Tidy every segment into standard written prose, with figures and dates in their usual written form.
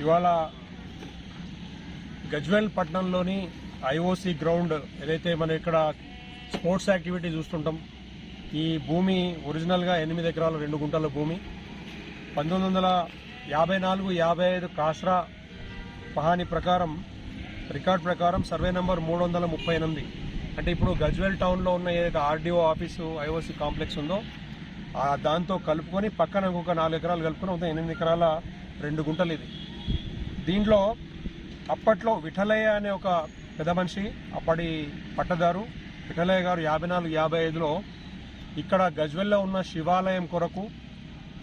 ఇవాళ గజ్వేల్ పట్టణంలోని IOC ground ఏదైతే మనం ఇక్కడ స్పోర్ట్స్ యాక్టివిటీ చూస్తుంటాం, ఈ భూమి ఒరిజినల్గా 8 ఎకరాలు 2 గుంటల భూమి 1954-55 కాస్రా పహాని ప్రకారం రికార్డ్ ప్రకారం సర్వే నెంబర్ 338. అంటే ఇప్పుడు గజ్వేల్ టౌన్లో ఉన్న ఏదైతే ఆర్డీఓ ఆఫీసు ఐఓసి కాంప్లెక్స్ ఉందో దాంతో కలుపుకొని పక్కన ఇంకొక 4 ఎకరాలు కలుపుకొని మొత్తం 8 ఎకరాల 2 గుంటలు ఇది. దీంట్లో అప్పట్లో విఠలయ్య అనే ఒక పెద్ద మనిషి, అప్పటి పట్టదారు విఠలయ్య గారు 54-55లో ఇక్కడ గజ్వేల్లో ఉన్న శివాలయం కొరకు,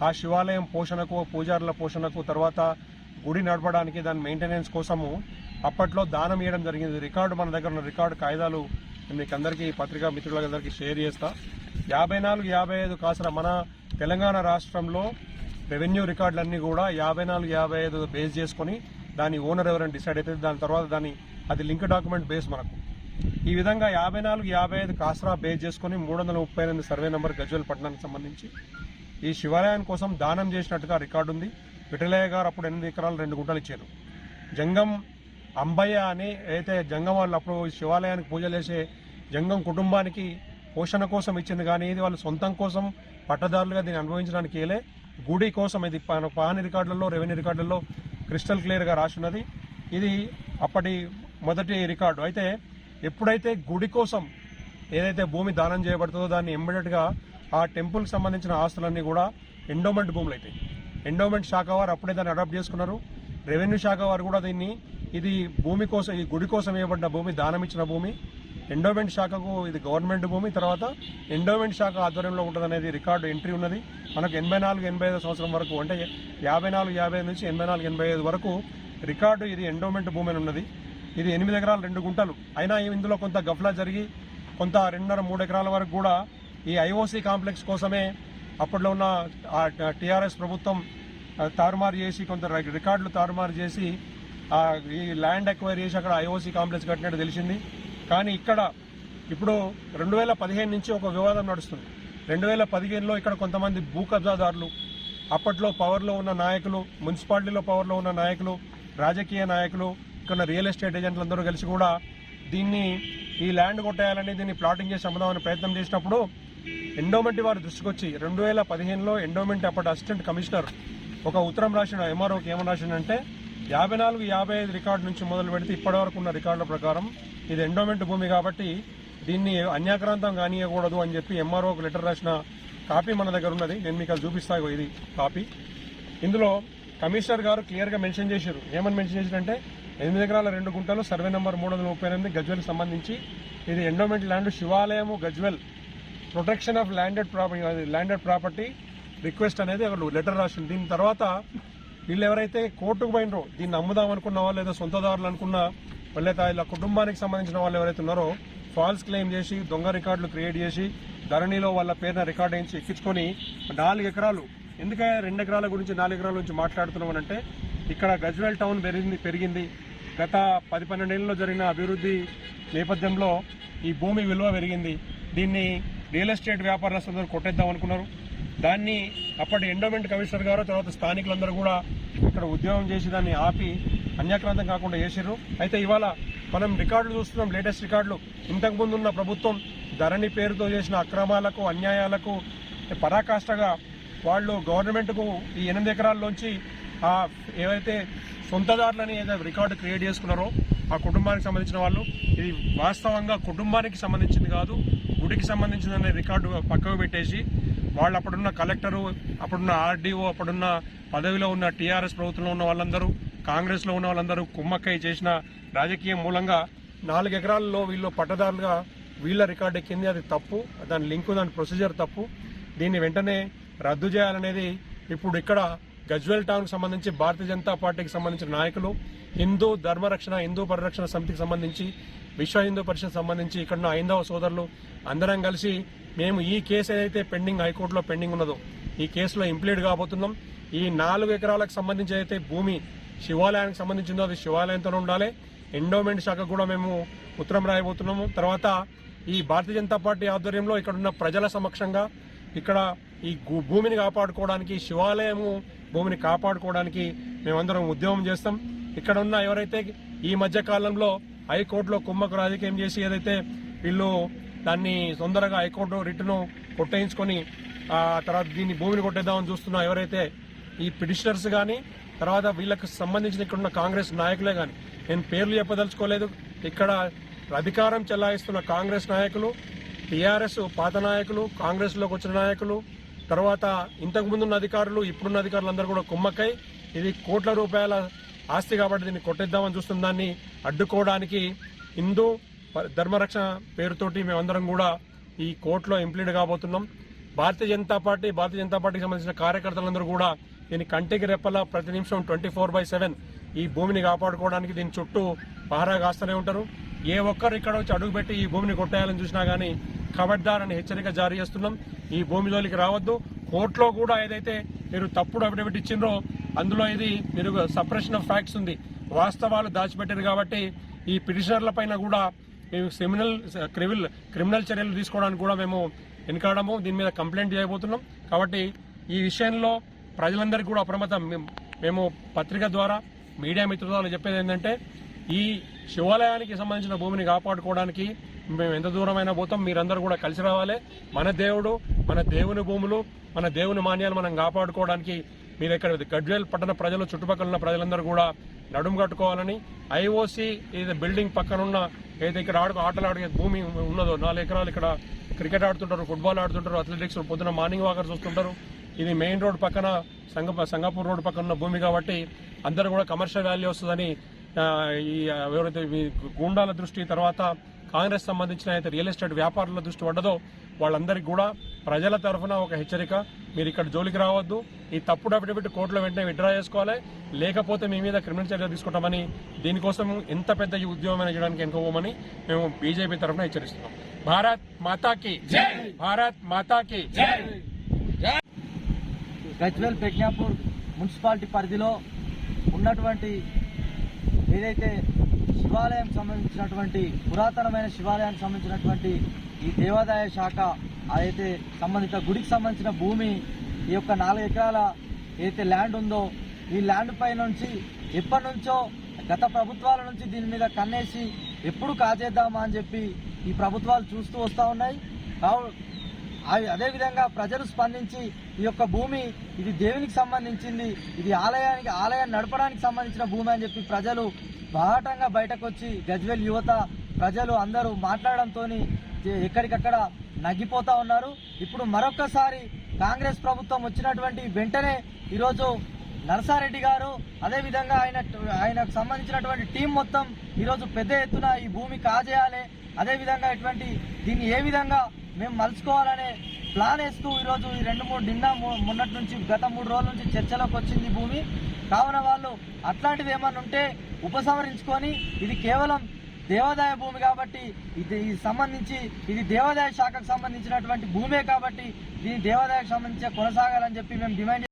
ఆ శివాలయం పోషణకు, పూజారుల పోషణకు, తర్వాత గుడి నడపడానికి దాని మెయింటెనెన్స్ కోసము అప్పట్లో దానం ఇవ్వడం జరిగింది. రికార్డు మన దగ్గర ఉన్న రికార్డు కాగితాలు మీకు అందరికీ పత్రికా మిత్రులందరికీ షేర్ చేస్తా. 54-55 కాసర మన తెలంగాణ రాష్ట్రంలో రెవెన్యూ రికార్డులన్నీ కూడా 54-55 బేస్ చేసుకొని దాని ఓనర్ ఎవరైనా డిసైడ్ అవుతుంది. దాని తర్వాత అది లింక్ డాక్యుమెంట్ బేస్ మనకు. ఈ విధంగా 54-55 కాసరా బేస్ చేసుకుని 338 సర్వే నెంబర్ గజ్వేల్ పట్టణానికి సంబంధించి ఈ శివాలయం కోసం దానం చేసినట్టుగా రికార్డు ఉంది. విఠలయ్య గారు అప్పుడు 8 ఎకరాలు 2 గుంటలు ఇచ్చారు. జంగం అంబయ్య అని అయితే జంగం వాళ్ళు అప్పుడు శివాలయానికి పూజలు చేసే జంగం కుటుంబానికి పోషణ కోసం ఇచ్చింది, కానీ ఇది వాళ్ళు సొంతం కోసం పట్టదారులుగా దీన్ని అనుభవించడానికి వెళ్ళే గుడి కోసం ఇది పాని రికార్డులలో, రెవెన్యూ రికార్డులలో క్రిస్టల్ క్లియర్గా రాసినది. ఇది అప్పటి మొదటి రికార్డు. అయితే ఎప్పుడైతే గుడి కోసం ఏదైతే భూమి దానం చేయబడుతుందో దాన్ని ఇమ్మీడియట్గా ఆ టెంపుల్కి సంబంధించిన ఆస్తులన్నీ కూడా ఎండోమెంట్ భూములు అవుతాయి. ఎండోమెంట్ శాఖ వారు అప్పుడే దాన్ని అడాప్ట్ చేసుకున్నారు. రెవెన్యూ శాఖ వారు కూడా దీన్ని ఇది భూమి కోసం, ఈ గుడి కోసం ఇవ్వబడ్డ భూమి, దానం ఇచ్చిన భూమి, ఎండోమెంట్ శాఖకు ఇది గవర్నమెంట్ భూమి, తర్వాత ఎండోమెంట్ శాఖ ఆధ్వర్యంలో ఉంటుందనేది రికార్డు ఎంట్రీ ఉన్నది. మనకు 84-85 సంవత్సరం వరకు, అంటే 54-55 నుంచి 84-85 వరకు రికార్డు ఇది ఎండోమెంట్ భూమి అని ఉన్నది. ఇది 8 ఎకరాలు 2 గుంటలు. అయినా ఇందులో కొంత గఫ్లా జరిగి కొంత 2.5-3 ఎకరాల వరకు కూడా ఈ ఐఓసి కాంప్లెక్స్ కోసమే అప్పట్లో ఉన్న టీఆర్ఎస్ ప్రభుత్వం తారుమారు చేసి, కొంత రికార్డులు తారుమారు చేసి ఈ ల్యాండ్ ఎక్వైర్ చేసి అక్కడ ఐఓసి కాంప్లెక్స్ కట్టినట్టు తెలిసింది. కానీ ఇక్కడ ఇప్పుడు 2015 నుంచి ఒక వివాదం నడుస్తుంది. 2015లో ఇక్కడ కొంతమంది భూ కబ్జాదారులు, అప్పట్లో పవర్లో ఉన్న నాయకులు, మున్సిపాలిటీలో పవర్లో ఉన్న నాయకులు, రాజకీయ నాయకులు, ఇక్కడ రియల్ ఎస్టేట్ ఏజెంట్లందరూ కలిసి కూడా ఈ ల్యాండ్ కొట్టేయాలని, దీన్ని ప్లాటింగ్ చేసి అమ్ముదామని ప్రయత్నం చేసినప్పుడు ఎండోమెంట్ వారి దృష్టికి వచ్చి 2015లో ఎండోమెంట్ అప్పటి అసిస్టెంట్ కమిషనర్ ఒక ఉత్తరం రాసిన ఎంఆర్ఓకి ఏమని రాసిందంటే 54-55 రికార్డు నుంచి మొదలు పెడితే ఇప్పటి వరకు ఉన్న రికార్డుల ప్రకారం ఇది ఎండోమెంట్ భూమి కాబట్టి దీన్ని అన్యాక్రాంతం కానియకూడదు అని చెప్పి ఎంఆర్ఓకి లెటర్ రాసిన కాపీ మన దగ్గర ఉన్నది. నేను మీకు అది చూపిస్తాను. ఇది కాపీ. ఇందులో కమిషనర్ గారు క్లియర్గా మెన్షన్ చేశారు. ఏమని మెన్షన్ చేశారంటే 8 ఎకరాల 2 గుంటలు సర్వే నెంబర్ 338 గజ్వేల్కి సంబంధించి ఇది ఎండోమెంట్ ల్యాండ్, శివాలయము Gajwel, protection of landed property request అనేది ఒక లెటర్ రాసింది. దీని తర్వాత వీళ్ళు ఎవరైతే కోర్టుకు పోయినరో, దీన్ని అమ్ముదాం అనుకున్న వాళ్ళు, లేదా సొంతదారులు అనుకున్న వాళ్ళైతే ఇలా కుటుంబానికి సంబంధించిన వాళ్ళు ఎవరైతే ఉన్నారో ఫాల్స్ క్లెయిమ్ చేసి, దొంగ రికార్డులు క్రియేట్ చేసి, ధరణిలో వాళ్ళ పేరున రికార్డు వేయించి ఎక్కించుకొని 4 ఎకరాలు, ఎందుకంటే 2 ఎకరాల గురించి 4 ఎకరాల గురించి మాట్లాడుతున్నామనంటే ఇక్కడ గజ్వేల్ టౌన్ పెరిగింది. గత 10-12 ఏళ్ళలో జరిగిన అభివృద్ధి నేపథ్యంలో ఈ భూమి విలువ పెరిగింది. దీన్ని రియల్ ఎస్టేట్ వ్యాపారస్తులందరూ కొట్టేద్దాం అనుకున్నారు. దాన్ని అప్పటి ఎండోమెంట్ కమిషనర్ గారు, తర్వాత స్థానికులందరూ కూడా ఇక్కడ ఉద్యోగం చేసి దాన్ని ఆపి అన్యాక్రాంతం కాకుండా చేశారు. అయితే ఇవాళ మనం రికార్డులు చూస్తున్నాం, లేటెస్ట్ రికార్డులు. ఇంతకుముందు ఉన్న ప్రభుత్వం ధరణి పేరుతో చేసిన అక్రమాలకు, అన్యాయాలకు పరాకాష్ఠగా వాళ్ళు గవర్నమెంట్కు ఈ 8 ఎకరాల్లోంచి ఏవైతే సొంతదారులని ఏదైతే రికార్డు క్రియేట్ చేసుకున్నారో ఆ కుటుంబానికి సంబంధించిన వాళ్ళు, ఇది వాస్తవంగా కుటుంబానికి సంబంధించింది కాదు, గుడికి సంబంధించిన రికార్డు పక్కకు పెట్టేసి వాళ్ళు అప్పుడున్న కలెక్టరు, అప్పుడున్న ఆర్డీఓ, అప్పుడున్న పదవిలో ఉన్న టీఆర్ఎస్ ప్రభుత్వంలో ఉన్న వాళ్ళందరూ, కాంగ్రెస్లో ఉన్న వాళ్ళందరూ కుమ్మక్కై చేసిన రాజకీయం మూలంగా 4 ఎకరాల్లో వీళ్ళు పట్టదారులుగా వీళ్ళ రికార్డు ఎక్కింది. అది తప్పు. దాని లింకు, దాని ప్రొసీజర్ తప్పు. దీన్ని వెంటనే రద్దు చేయాలనేది ఇప్పుడు ఇక్కడ గజ్వేల్ టౌన్కి సంబంధించి భారతీయ జనతా పార్టీకి సంబంధించిన నాయకులు, హిందూ ధర్మరక్షణ, హిందూ పరిరక్షణ సమితికి సంబంధించి, విశ్వ హిందూ పరిషత్ సంబంధించి ఇక్కడ ఉన్న హైందవ సోదరులు అందరం కలిసి మేము ఈ కేసు ఏదైతే హైకోర్టులో పెండింగ్ ఉన్నదో ఈ కేసులో ఇంప్లీడ్ కాబోతున్నాం. ఈ 4 ఎకరాలకు సంబంధించి అయితే భూమి శివాలయానికి సంబంధించిందో అది శివాలయంతోనే ఉండాలి. ఎండోమెంట్ శాఖకు కూడా మేము ఉత్తరం రాయబోతున్నాము. తర్వాత ఈ భారతీయ జనతా పార్టీ ఆధ్వర్యంలో ఇక్కడ ఉన్న ప్రజల సమక్షంగా ఇక్కడ ఈ భూమిని కాపాడుకోవడానికి, శివాలయము భూమిని కాపాడుకోవడానికి మేమందరం ఉద్యమం చేస్తాం. ఇక్కడ ఉన్న ఎవరైతే ఈ మధ్య కాలంలో హైకోర్టులో కుమ్మకు రాజకీయం చేసి ఏదైతే వీళ్ళు దాన్ని తొందరగా హైకోర్టు రిట్ను కొట్టేయించుకొని తర్వాత దీన్ని భూమిని కొట్టేద్దామని చూస్తున్న ఎవరైతే ఈ పిటిషనర్స్ కానీ తర్వాత వీళ్ళకి సంబంధించిన ఇక్కడ ఉన్న కాంగ్రెస్ నాయకులే కానీ, నేను పేర్లు చెప్పదలుచుకోలేదు, ఇక్కడ అధికారం చెలాయిస్తున్న కాంగ్రెస్ నాయకులు, టీఆర్ఎస్ పాత నాయకులు, కాంగ్రెస్లోకి వచ్చిన నాయకులు, తర్వాత ఇంతకు ముందున్న అధికారులు, ఇప్పుడున్న అధికారులు అందరూ కూడా కుమ్మక్కై ఇది కోట్ల రూపాయల ఆస్తి కాబట్టి దీన్ని కొట్టేద్దామని చూస్తున్న దాన్ని అడ్డుకోవడానికి హిందూ ధర్మరక్షణ పేరుతోటి మేమందరం కూడా ఈ కోర్టులో ఇంప్లీడ్ కాబోతున్నాం. భారతీయ జనతా పార్టీకి సంబంధించిన కార్యకర్తలందరూ కూడా దీని కంటికి రెప్పలా ప్రతి నిమిషం 24/7 ఈ భూమిని కాపాడుకోవడానికి దీని చుట్టూ పహరా కాస్తూనే ఉంటారు. ఏ ఒక్కరు ఇక్కడ వచ్చి అడుగుపెట్టి ఈ భూమిని కొట్టేయాలని చూసినా కానీ ఖబర్దారని హెచ్చరిక జారీ చేస్తున్నాం. ఈ భూమి జోలికి రావద్దు. కోర్టులో కూడా ఏదైతే మీరు తప్పుడు అఫిడవిట్ ఇచ్చిండ్రో అందులో ఇది మీరు సప్రెషన్ ఆఫ్ ఫ్యాక్ట్స్ ఉంది, వాస్తవాలు దాచిపెట్టారు కాబట్టి ఈ పిటిషనర్ల పైన కూడా మేము క్రిమినల్ చర్యలు తీసుకోవడానికి కూడా మేము వెనుకాడము, దీని మీద కంప్లైంట్ చేయబోతున్నాం. కాబట్టి ఈ విషయంలో ప్రజలందరికీ కూడా అప్రమత్తం. మేము పత్రిక ద్వారా మీడియా మిత్రుల ద్వారా చెప్పేది ఏంటంటే ఈ శివాలయానికి సంబంధించిన భూమిని కాపాడుకోవడానికి మేము ఎంత దూరమైనా పోతాం, మీరందరూ కూడా కలిసి రావాలి. మన దేవుడు, మన దేవుని భూములు, మన దేవుని మాన్యాలు మనం కాపాడుకోవడానికి మీరు ఇక్కడ గజ్వేల్ పట్టణ ప్రజలు, చుట్టుపక్కల ఉన్న ప్రజలందరూ కూడా నడుము కట్టుకోవాలని, ఐఓసి ఏదైతే బిల్డింగ్ పక్కనున్న ఏదైతే ఇక్కడ ఆటలు ఆడే భూమి ఉన్నదో 4 ఎకరాలు ఇక్కడ క్రికెట్ ఆడుతుంటారు, ఫుట్బాల్ ఆడుతుంటారు, అథ్లెటిక్స్ పొద్దున మార్నింగ్ వాకర్స్ వస్తుంటారు. ఇది మెయిన్ రోడ్ పక్కన సంగాపూర్ రోడ్ పక్కన ఉన్న భూమి కాబట్టి అందరూ కూడా కమర్షియల్ వాల్యూ వస్తుందని ఈ ఎవరైతే గూండాల దృష్టి తర్వాత కాంగ్రెస్ సంబంధించిన అయితే రియల్ ఎస్టేట్ వ్యాపారుల దృష్టి పడ్డదో వాళ్ళందరికీ కూడా ప్రజల తరఫున ఒక హెచ్చరిక, మీరు ఇక్కడ జోలికి రావద్దు. ఈ తప్పుడు అఫిడవిట్ కోర్టులో వెంటనే విత్డ్రా చేసుకోవాలి, లేకపోతే మీ మీద క్రిమినల్ చర్య తీసుకుంటామని, దీనికోసం ఎంత పెద్ద ఈ ఉద్యమం చేయడానికి ఎన్నుకోమని మేము బీజేపీ తరఫున హెచ్చరిస్తున్నాం. భారత్ మాతాకి జై, భారత్ మాతాకి జై. గజ్వేల్ ప్రజ్ఞాపూర్ మున్సిపాలిటీ పరిధిలో ఉన్నటువంటి ఏదైతే శివాలయం సంబంధించినటువంటి పురాతనమైన శివాలయానికి సంబంధించినటువంటి ఈ దేవాదాయ శాఖ అయితే సంబంధిత గుడికి సంబంధించిన భూమి ఈ యొక్క 4 ఎకరాల ఏదైతే ల్యాండ్ ఉందో ఈ ల్యాండ్ పై నుంచి ఎప్పటి నుంచో గత ప్రభుత్వాల నుంచి దీని మీద కన్నేసి ఎప్పుడు కాజేద్దామా అని చెప్పి ఈ ప్రభుత్వాలు చూస్తూ వస్తూ ఉన్నాయి. అదేవిధంగా ప్రజలు స్పందించి ఈ యొక్క భూమి ఇది దేవునికి సంబంధించింది, ఇది ఆలయాన్ని నడపడానికి సంబంధించిన భూమి అని చెప్పి ప్రజలు బాహటంగా బయటకు వచ్చి గజ్వేల్ యువత ప్రజలు అందరూ మాట్లాడడంతో ఎక్కడికక్కడ నగ్గిపోతా ఉన్నారు. ఇప్పుడు మరొక్కసారి కాంగ్రెస్ ప్రభుత్వం వచ్చినటువంటి వెంటనే ఈరోజు నరసారెడ్డి గారు అదేవిధంగా ఆయనకు సంబంధించినటువంటి టీం మొత్తం ఈరోజు పెద్ద ఎత్తున ఈ భూమి కాజేయాలి, అదేవిధంగా దీన్ని ఏ విధంగా మేము మలుచుకోవాలనే ప్లాన్ వేస్తూ ఈరోజు ఈ 2-3 మొన్నటి నుంచి గత 3 రోజుల నుంచి చర్చలోకి వచ్చింది భూమి. కావున వాళ్ళు అట్లాంటిది ఏమన్నా ఉంటే ఉపసంహరించుకొని ఇది కేవలం దేవాదాయ భూమి కాబట్టి ఇది దేవాదాయ శాఖకు సంబంధించినటువంటి భూమే కాబట్టి దీని దేవాదాయకు సంబంధించి కొనసాగాలని చెప్పి మేము డిమాండ్